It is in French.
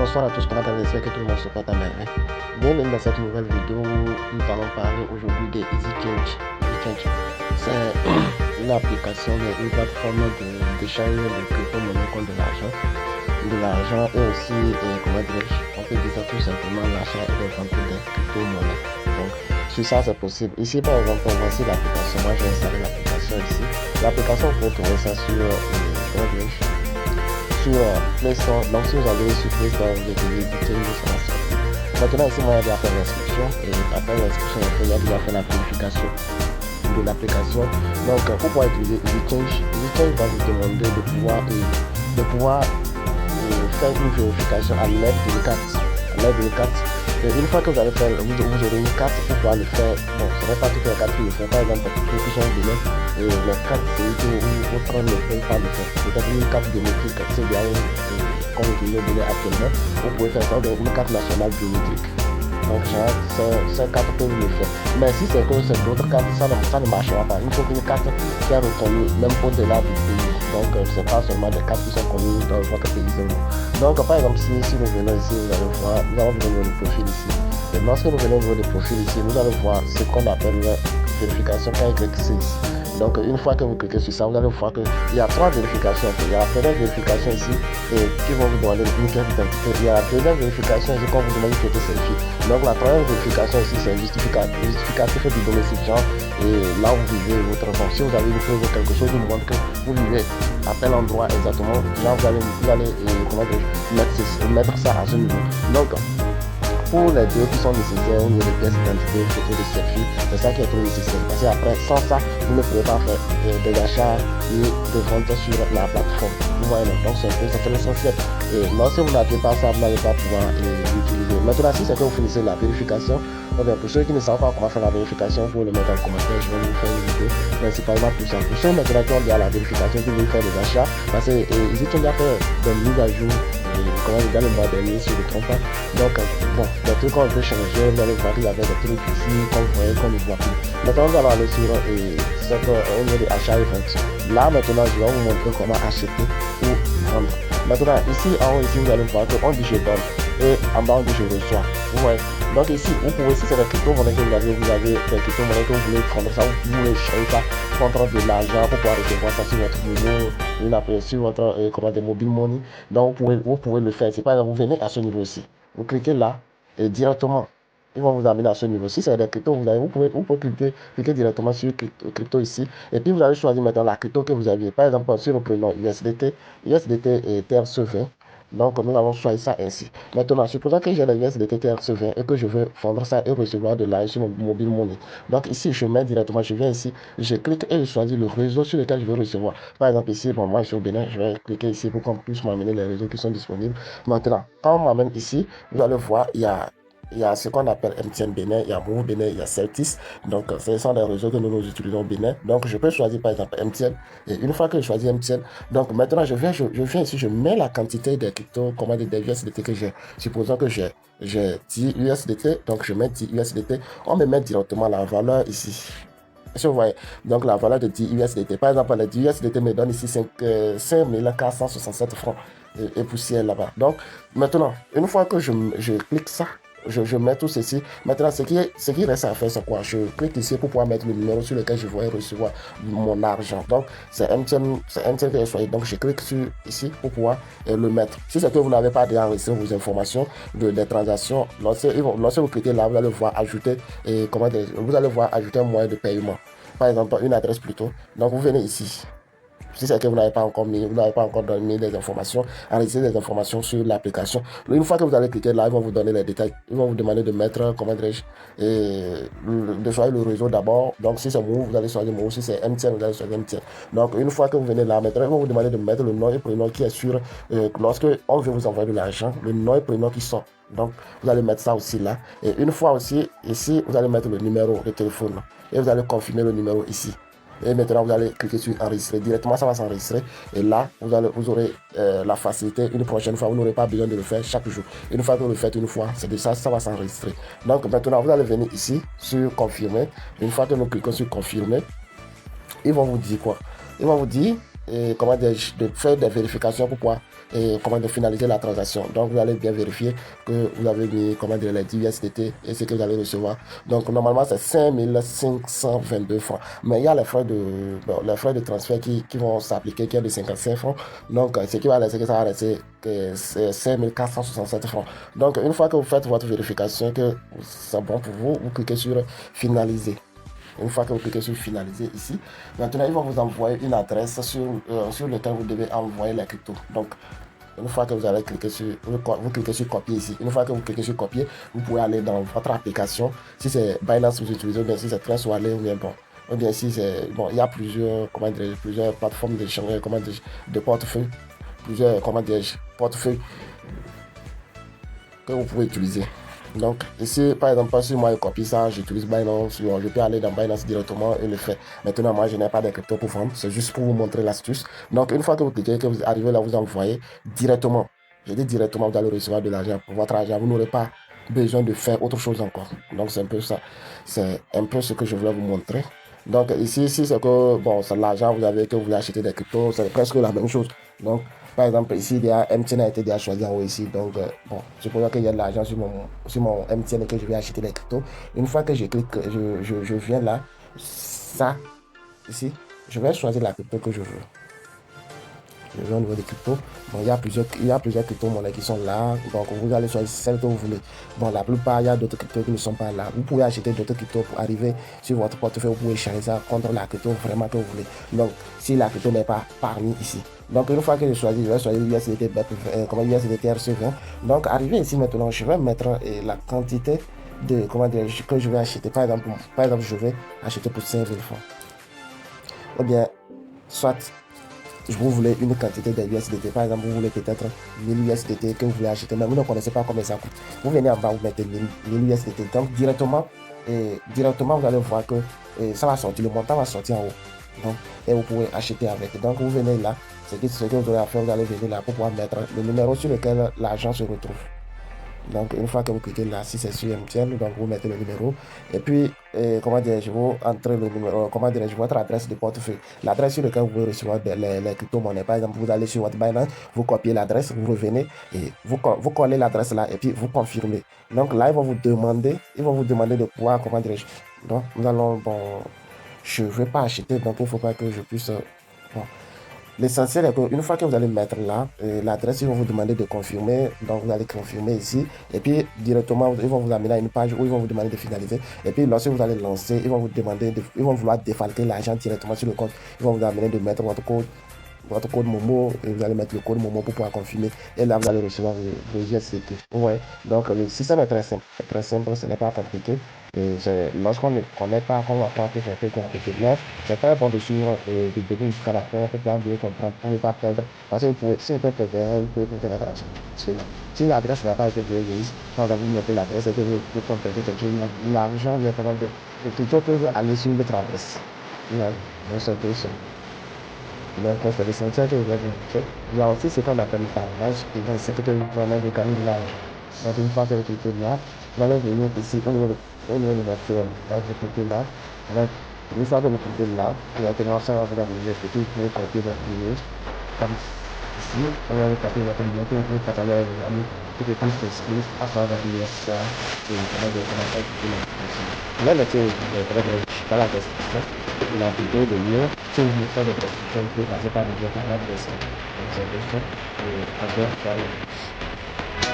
Bonsoir à tous, comment allez-vous? Que tout le monde se porte à merveille. Bienvenue dans cette nouvelle vidéo où nous allons parler aujourd'hui de EasyChange. EasyChange, c'est une application, une plateforme d'échange de crypto-monnaie contre de l'argent et aussi, comment dirais-je, on peut dire tout simplement l'achat et la vente des crypto-monnaies. Donc, sur ça, c'est possible. Ici, par exemple, voici l'application. Moi, j'ai installé l'application ici. L'application, vous pouvez trouver ça sur, comment dirais-je, sur Play Store. Donc si vous allez sur Play Store, vous devez éditer ça va sortir. Maintenant ici moi j'ai déjà fait l'inscription et après l'inscription il y a déjà fait la vérification de l'application. Donc pour pouvoir utiliser EasyChange va vous demander de pouvoir faire une vérification à l'aide d'une carte. Et une fois que vous allez faire, vous aurez une carte pour pouvoir le faire. Bon, ce n'est pas toutes les cartes qui le font. Par exemple, pour ceux qui sont venus, les cartes, c'est que votre ne peut pas le faire. Peut-être une carte biométrique, c'est bien, comme vous utilisez donné actuellement, vous pouvez faire ça dans une carte nationale biométrique. Donc, ces cartes peuvent le faire. Mais si c'est que c'est d'autres cartes, ça ne marchera pas. Il faut qu'une carte soit reconnue, même au-delà du pays. Donc, ce n'est pas seulement des cartes qui sont connues dans votre pays seulement. Donc, par exemple, si nous venons ici, vous allez voir, nous allons venir le profil ici. Et lorsque nous venons voir le profil ici, nous allons voir ce qu'on appelle la vérification quand il clique ici. Donc, une fois que vous cliquez sur ça, vous allez voir qu'il y a trois vérifications. Il y a la première vérification ici qui vont vous demander une pièce d'identité. Il y a la deuxième vérification ici qu'on vous demande une photo selfie. Donc, la troisième vérification ici, c'est justificatif du domicile, genre, et là où vous vivez votre enfant. Si vous avez une preuve ou quelque chose qui vous montre que vous vivez à tel endroit exactement, là vous allez mettre ça à ce niveau. Donc, pour les deux qui sont nécessaires au niveau des pièces d'identité, photo de selfie, c'est ça qui est trop nécessaire. Parce qu'après, sans ça, vous ne pouvez pas faire des achats et des ventes sur la plateforme. Vous voyez, donc c'est l'essentiel. Et lorsque vous n'avez pas ça, vous n'allez pas pouvoir l'utiliser. Maintenant, si c'est que vous finissez la vérification, pour ceux qui ne savent pas comment faire la vérification, vous le mettre en commentaire, je vais vous faire une vidéo principalement pour ça. Pour ceux maintenant qui ont dit à la vérification, qui veulent faire des achats, parce qu'ils ont déjà fait des mises à jour. Comment dans le mois dernier, si je ne me trompe pas. Donc, bon, les trucs qu'on peut changer, vous allez voir qu'il y avait des trucs ici qu'on voyait, qu'on ne voit plus. Maintenant, nous allons aller sur au niveau des achats et ventes. Là, maintenant, je vais vous montrer comment acheter ou vendre. Maintenant, ici, en haut, ici, vous allez voir qu'on dit je donne et en bas, on dit je reçois. Vous voyez. Donc, ici, vous pouvez, si c'est des crypto-monnaies que vous avez des crypto-monnaies que vous voulez prendre ça, vous voulez changer ça contre de l'argent pour pouvoir recevoir ça sur votre niveau, sur votre commande mobile money. Donc, vous pouvez le faire. C'est par exemple, vous venez à ce niveau-ci. Vous cliquez là et directement, ils vont vous amener à ce niveau. Si c'est des cryptos, vous pouvez cliquer directement sur crypto ici. Et puis, vous allez choisir maintenant la crypto que vous aviez. Par exemple, si nous prenons USDT et TRC20. Donc, nous allons choisir ça ainsi. Maintenant, supposons que j'ai le USDT TRC20 et que je veux vendre ça et recevoir de l'argent sur mon mobile money. Donc, ici, je mets directement, je viens ici, je clique et je choisis le réseau sur lequel je veux recevoir. Par exemple, ici, bon, moi, je suis au Bénin, je vais cliquer ici pour qu'on puisse m'amener les réseaux qui sont disponibles. Maintenant, quand on m'amène ici, vous allez voir, il y a ce qu'on appelle MTN Bénin, il y a Move Bénin, il y a Celtis. Donc, ce sont des réseaux que nous utilisons au Bénin. Donc, je peux choisir par exemple MTN. Et une fois que je choisis MTN, donc maintenant, je viens ici, je mets la quantité des cryptos, des USDT que j'ai. Supposons que j'ai 10 USDT, donc je mets 10 USDT. On me met directement la valeur ici. Vous voyez, donc la valeur de 10 USDT. Par exemple, les 10 USDT me donne ici 5467 francs et poussière là-bas. Donc, maintenant, une fois que je clique ça, je mets tout ceci. Maintenant, ce qui reste à faire, c'est quoi? Je clique ici pour pouvoir mettre le numéro sur lequel je vais recevoir mon argent. Donc, c'est MTN que j'ai choisi. Donc, je clique sur ici pour pouvoir le mettre. Si c'est que vous n'avez pas déjà enregistré vos informations des transactions, lorsque vous cliquez là, vous allez voir ajouter un moyen de paiement. Par exemple, une adresse plutôt. Donc, vous venez ici. Si c'est que vous n'avez pas encore mis des informations, enregistrer des informations sur l'application. Une fois que vous allez cliquer là, ils vont vous donner les détails. Ils vont vous demander de mettre, de choisir le réseau d'abord. Donc si c'est Move, vous allez choisir Move. Si c'est MTN, vous allez choisir MTN. Donc une fois que vous venez là, maintenant, ils vont vous demander de mettre le nom et prénom qui est sûr. Lorsque on veut vous envoyer de l'argent, le nom et prénom qui sort. Donc vous allez mettre ça aussi là. Et une fois aussi, ici, vous allez mettre le numéro de téléphone. Et vous allez confirmer le numéro ici. Et maintenant, vous allez cliquer sur enregistrer. Directement, ça va s'enregistrer. Et là, vous aurez la facilité. Une prochaine fois, vous n'aurez pas besoin de le faire chaque jour. Une fois que vous le faites une fois, c'est de ça, ça va s'enregistrer. Donc maintenant, vous allez venir ici sur confirmer. Une fois que nous cliquons sur confirmer, ils vont vous dire quoi? Ils vont vous dire comment dire, de faire des vérifications pour pouvoir comment dire, finaliser la transaction. Donc vous allez bien vérifier que vous avez mis comment dire, les 10 USDT et ce que vous allez recevoir. Donc normalement c'est 5 522 francs. Mais il y a les frais de transfert qui vont s'appliquer, qui est de 55 francs. Donc ce qui va laisser que ça va rester que c'est 5467 francs. Donc une fois que vous faites votre vérification, que c'est bon pour vous, vous cliquez sur finaliser. Une fois que vous cliquez sur finaliser ici, maintenant ils vont vous envoyer une adresse sur laquelle vous devez envoyer les cryptos. Donc une fois que vous allez cliquer sur, vous cliquez sur copier ici. Une fois que vous cliquez sur copier, vous pouvez aller dans votre application. Si c'est Binance que vous utilisez, ou bien si c'est Trust Wallet, ou bien bon. Ou bien si c'est, bon, il y a plusieurs, comment dire, plusieurs plateformes d'échange, comment dire, de portefeuille, plusieurs, comment dire, portefeuilles que vous pouvez utiliser. Donc ici, par exemple, si moi je copie ça, j'utilise Binance, je peux aller dans Binance directement et le faire. Maintenant, moi je n'ai pas de crypto pour vendre, c'est juste pour vous montrer l'astuce. Donc une fois que vous cliquez, que vous arrivez là, vous envoyez directement. Je dis directement, vous allez recevoir de l'argent pour votre argent. Vous n'aurez pas besoin de faire autre chose encore. Donc c'est un peu ça. C'est un peu ce que je voulais vous montrer. Donc ici, si c'est que bon, c'est l'argent vous avez que vous voulez acheter des cryptos, c'est presque la même chose. Donc par exemple, ici, il y a MTN a été déjà choisi en haut ici. Donc, bon, je peux voir qu'il y a de l'argent sur mon MTN et que je vais acheter les cryptos. Une fois que je clique, je viens là, ça, ici, je vais choisir la crypto que je veux. Je vais au niveau des cryptos. Bon, il y a plusieurs crypto-monnaies qui sont là. Donc, vous allez choisir celle que vous voulez. Bon, la plupart, il y a d'autres cryptos qui ne sont pas là. Vous pouvez acheter d'autres cryptos pour arriver sur votre portefeuille. Vous pouvez changer ça contre la crypto vraiment que vous voulez. Donc, si la crypto n'est pas parmi ici. Donc, une fois que je vais choisir l'USDT comme USDT RC20. Donc, arrivé ici maintenant, je vais mettre la quantité de, comment dire, que je vais acheter. Par exemple, je vais acheter pour 5000 francs. Ou bien, soit vous voulez une quantité de USDT, par exemple, vous voulez peut-être 1000 USDT que vous voulez acheter, mais vous ne connaissez pas combien ça coûte. Vous venez en bas, vous mettez 1000 USDT. Donc, directement, vous allez voir que ça va sortir, le montant va sortir en haut. Donc, et vous pouvez acheter avec. Donc, vous venez là, ce que vous aurez à faire, vous allez venir là pour pouvoir mettre le numéro sur lequel l'argent se retrouve. Donc, une fois que vous cliquez là, si c'est sur MTN, donc vous mettez le numéro. Et puis, comment dire, je vous entrer le numéro, comment dire, votre adresse de portefeuille. L'adresse sur laquelle vous pouvez recevoir les crypto-monnaies. Par exemple, vous allez sur votre Binance, vous copiez l'adresse, vous revenez et vous collez l'adresse là et puis vous confirmez. Donc là, ils vont vous demander de pouvoir, comment dire, donc nous allons, bon, je ne vais pas acheter, donc il ne faut pas que je puisse, bon. L'essentiel est qu'une fois que vous allez mettre là, l'adresse, ils vont vous demander de confirmer. Donc, vous allez confirmer ici. Et puis, directement, ils vont vous amener à une page où ils vont vous demander de finaliser. Et puis, lorsque vous allez lancer, ils vont vous demander, ils vont vouloir défalquer l'argent directement sur le compte. Ils vont vous amener de mettre votre code Momo, et vous allez mettre le code Momo pour pouvoir confirmer. Et là, vous allez recevoir vos USDT. Ouais. Donc, le système est très simple. C'est très simple, ce n'est pas compliqué. Lorsqu'on ne connaît pas, qu'on va pas que c'est un peu compliqué. Mais c'est très bon de suivre et de donner jusqu'à la fin, pour bien comprendre, pour ne pas perdre. Parce que si vous pouvez perdre, vous pouvez faire attention. Si l'adresse n'a pas été bien mise, quand vous mettez l'adresse et que vous complétez quelque chose, l'argent vient de plutôt que aller sur votre adresse. Ouais. Donc, c'est un peu ça. Donc, c'est l'essentiel que vous avez fait. Il y a aussi ce qu'on appelle le parrainage, et donc c'est que vous prenez des canaux de l'argent. Donc, une fois que vous cliquez là, vous allez venir ici au niveau de votre firme. Donc, vous cliquez là. Donc, une fois que vous cliquez là, vous allez commencer à vous donner ce que vous pouvez copier votre image. Comme ici, vous allez copier votre image, vous pouvez partager avec vos amis, tout est plus précis, à travers ça, et vous pouvez commencer à utiliser l'application. Là, dans la description, la vidéo de mieux, si vous voulez faire des questions, vous pouvez passer par le lien dans la description. Donc, c'est juste, et à bientôt.